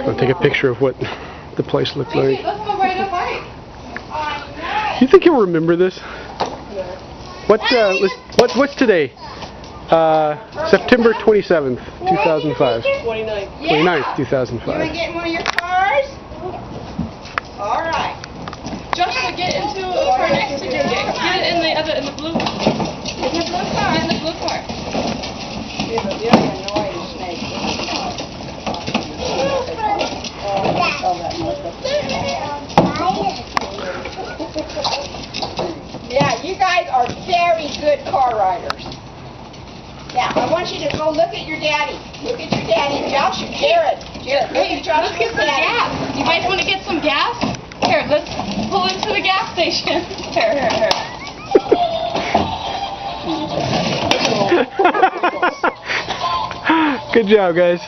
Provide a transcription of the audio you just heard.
I'll take a picture of what the place looked like. Let's go ride a bike. You think he'll remember this? What's today? September 27th, 2005. 29th, 2005. You want to get in one of your cars? All right. Joshua, get into the car next to you. Get it in the blue. In the blue car. Get in the blue car. You're really annoying, Snake. Yeah, you guys are very good car riders. Now, I want you to go look at your daddy. Look at your daddy. Josh, Jared, look at Josh's Let's get some daddy. gas. You guys want to get some gas? Here, let's pull into the gas station. Here. Good job, guys.